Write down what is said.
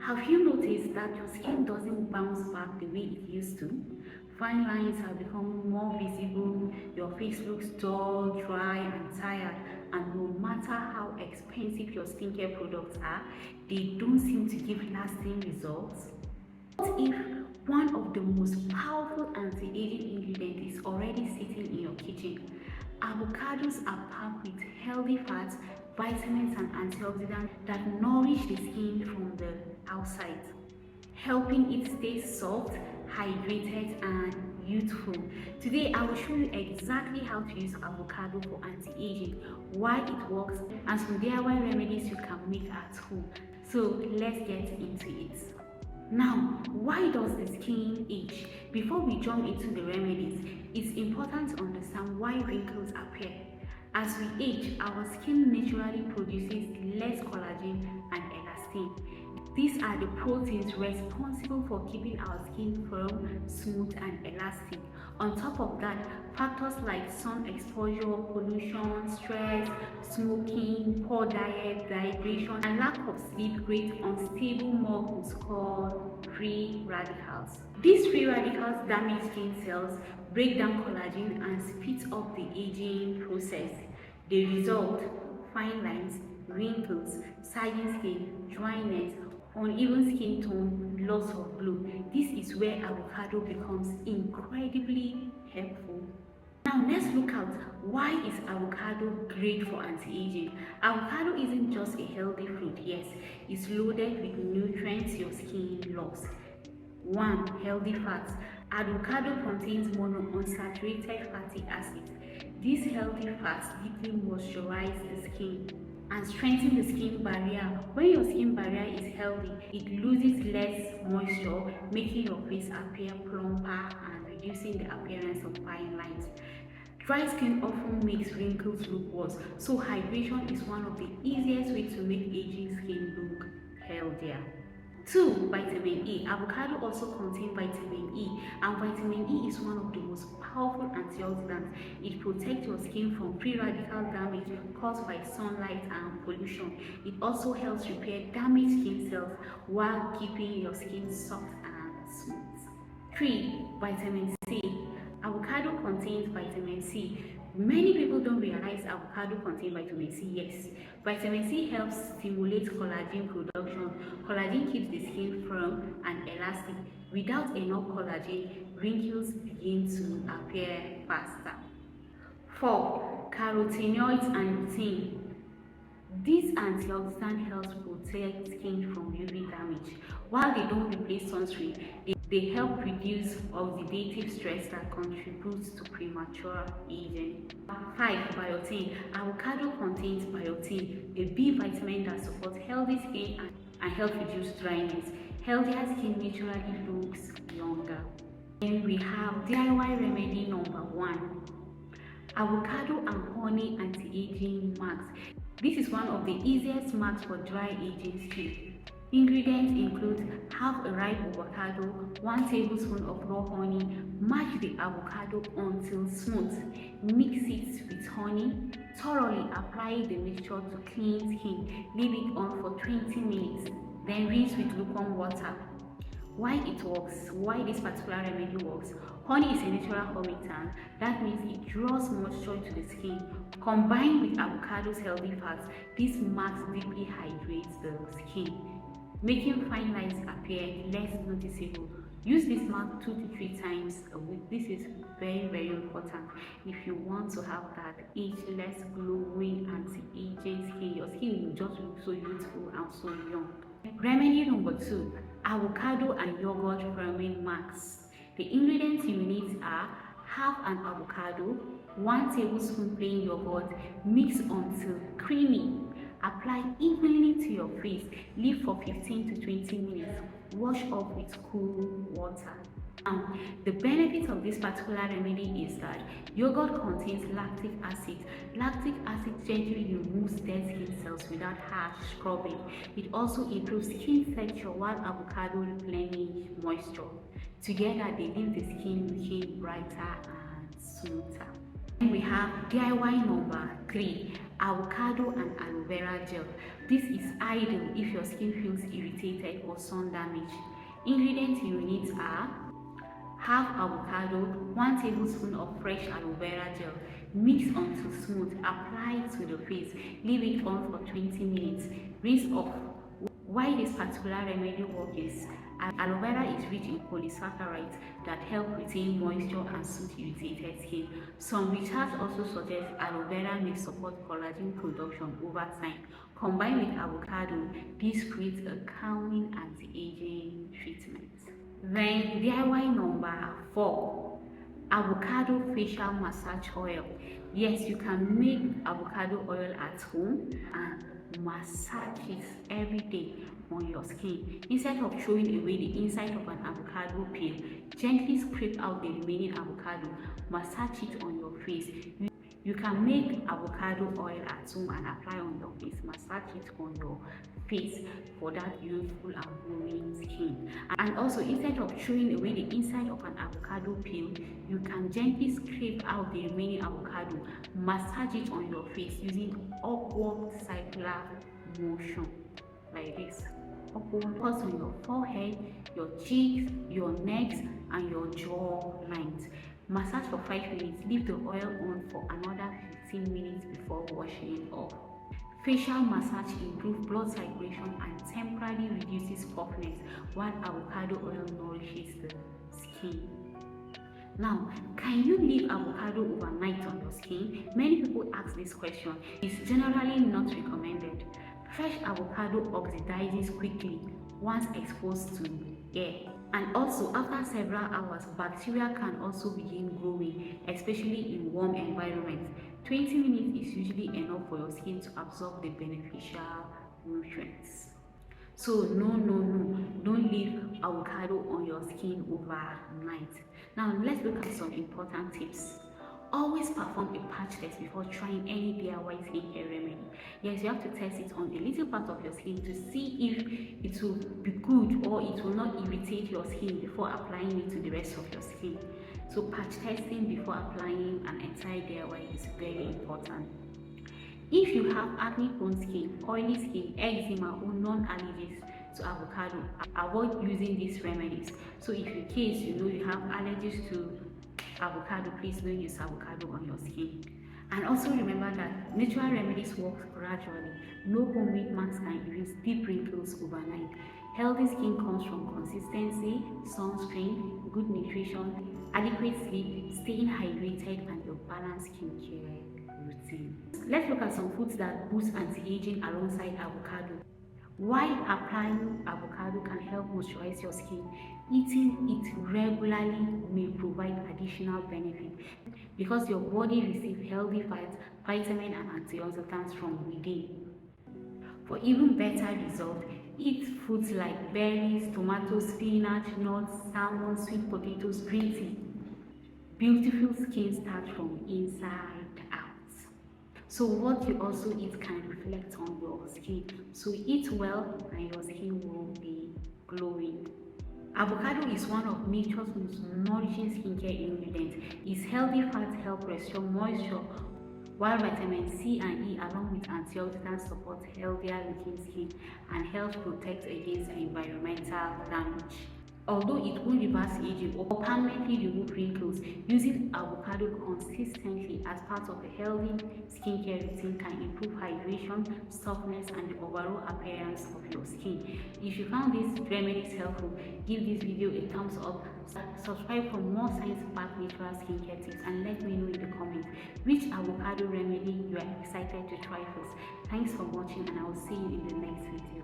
Have you noticed that your skin doesn't bounce back the way it used to? Fine lines have become more visible, your face looks dull, dry and tired, and no matter how expensive your skincare products are, they don't seem to give lasting results. What if one of the most powerful anti-aging ingredients is already sitting in your kitchen? Avocados are packed with healthy fats, vitamins and antioxidants that nourish the skin from the outside, helping it stay soft, hydrated and youthful. Today I will show you exactly how to use avocado for anti-aging, why it works, and some DIY remedies you can make at home. So let's get into it. Now, why does the skin age? Before we jump into the remedies, it's important to understand why wrinkles appear. As we age, our skin naturally produces less collagen and elastin. These are the proteins responsible for keeping our skin firm, smooth and elastic. On top of that, factors like sun exposure, pollution, stress, smoking, poor diet, dehydration, and lack of sleep create unstable molecules called free radicals. These free radicals damage skin cells, break down collagen, and speed up the aging process. The result: fine lines, wrinkles, sagging skin, dryness, uneven skin tone, loss of glow. This is where avocado becomes incredibly helpful. Now let's look at why is avocado great for anti-aging. Avocado isn't just a healthy fruit, yes, it's loaded with nutrients your skin loves. 1. Healthy fats. Avocado contains monounsaturated fatty acids. These healthy fats deeply moisturize the skin and strengthen the skin barrier. When your skin barrier is healthy, it loses less moisture, making your face appear plumper and reducing the appearance of fine lines. Dry skin often makes wrinkles look worse, so hydration is one of the easiest ways to make aging skin look healthier. 2. Vitamin E. Avocado also contains vitamin E, and vitamin E is one of the most powerful antioxidants. It protects your skin from free radical damage caused by sunlight and pollution. It also helps repair damaged skin cells while keeping your skin soft and smooth. 3. Vitamin C. Avocado contains vitamin C. Many people don't realize avocado contains vitamin C. Yes, vitamin C helps stimulate collagen production. Collagen keeps the skin firm and elastic. Without enough collagen, wrinkles begin to appear faster. 4. Carotenoids and lutein. These antioxidants help protect skin from UV damage. While they don't replace sunscreen, they help reduce oxidative stress that contributes to premature aging. 5. Biotin. Avocado contains biotin, a B vitamin that supports healthy skin and helps reduce dryness. Healthier skin naturally looks younger. Then we have DIY remedy number 1. Avocado and honey anti-aging mask. This is one of the easiest masks for dry aging skin. Ingredients include half a ripe avocado, 1 tablespoon of raw honey. Mash the avocado until smooth. Mix it with honey. Thoroughly apply the mixture to clean skin. Leave it on for 20 minutes. Then rinse with lukewarm water. Why it works? Why this particular remedy works? Honey is a natural humectant. That means it draws moisture to the skin. Combined with avocado's healthy fats, this mask deeply hydrates the skin, making fine lines appear less noticeable. Use this mask 2 to 3 times a week. This is very important if you want to have that ageless, glowing, anti-aging skin. Your skin will just look so youthful and so young. Remedy number 2. Avocado and yogurt firming mask. The ingredients you need are half an avocado, 1 tablespoon plain yogurt. Mix until creamy. Apply evenly to your face. Leave for 15 to 20 minutes. Wash off with cool water. Now, the benefit of this particular remedy is that yogurt contains lactic acid. Lactic acid gently removes dead skin cells without harsh scrubbing. It also improves skin texture while avocado replenishes moisture. Together, they leave the skin looking brighter and smoother. Then we have DIY number 3. Avocado and aloe vera gel. This is ideal if your skin feels irritated or sun damage. Ingredients you need are half avocado, 1 tablespoon of fresh aloe vera gel. Mix until smooth, apply to the face, leave it on for 20 minutes, rinse off. Why this particular remedy works is aloe vera is rich in polysaccharides that help retain moisture and soothe irritated skin. Some research also suggests aloe vera may support collagen production over time. Combined with avocado, this creates a calming anti-aging treatment. Then DIY number 4, avocado facial massage oil. Yes, you can make avocado oil at home and massage it every day on your skin. Instead of throwing away the inside of an avocado peel, gently scrape out the remaining avocado, massage it on your face. You can make avocado oil at home and apply on your face, massage it on your face for that youthful and glowing skin. And also, instead of throwing away the inside of an avocado peel, you can gently scrape out the remaining avocado, massage it on your face using upward circular motion like this. Upward on your forehead, your cheeks, your necks, and your jaw lines. Massage for 5 minutes, leave the oil on for another 15 minutes before washing it off. Facial massage improves blood circulation and temporarily reduces puffiness, while avocado oil nourishes the skin. Now, can you leave avocado overnight on your skin? Many people ask this question. It's generally not recommended. Fresh avocado oxidizes quickly once exposed to air. And also, after several hours, bacteria can also begin growing, especially in warm environments. 20 minutes is usually enough for your skin to absorb the beneficial nutrients. So don't leave avocado on your skin overnight. Now let's look at some important tips. Always perform a patch test before trying any DIY skincare remedy. Yes, you have to test it on a little part of your skin to see if it will be good or it will not irritate your skin before applying it to the rest of your skin. So patch testing before applying an entire DIY is very important. If you have acne-prone skin, oily skin, eczema, or non-allergies to avocado, avoid using these remedies. So if in case you know you have allergies to avocado, please don't use avocado on your skin. And also remember that natural remedies work gradually. No homemade mask can erase deep wrinkles overnight. Healthy skin comes from consistency, sunscreen, good nutrition, adequate sleep, staying hydrated, and a balanced skincare routine. Let's look at some foods that boost anti-aging alongside avocado. While applying avocado can help moisturize your skin, eating it regularly may provide additional benefit because your body receives healthy fats, vitamins, and antioxidants from within. For even better results, eat foods like berries, tomatoes, spinach, nuts, salmon, sweet potatoes, green tea. Beautiful skin starts from inside out. So what you also eat can reflect on your skin. So eat well and your skin will be glowing. Avocado is one of nature's most nourishing skincare ingredients. Its healthy fats help restore moisture, while vitamin C and E along with antioxidants support healthier looking skin and helps protect against environmental damage. Although it won't reverse aging or permanently remove wrinkles, using avocado consistently as part of a healthy skincare routine can improve hydration, softness, and the overall appearance of your skin. If you found these remedies helpful, give this video a thumbs up, subscribe for more science-backed natural skincare tips, and let me know in the comments which avocado remedy you are excited to try first. Thanks for watching, and I will see you in the next video.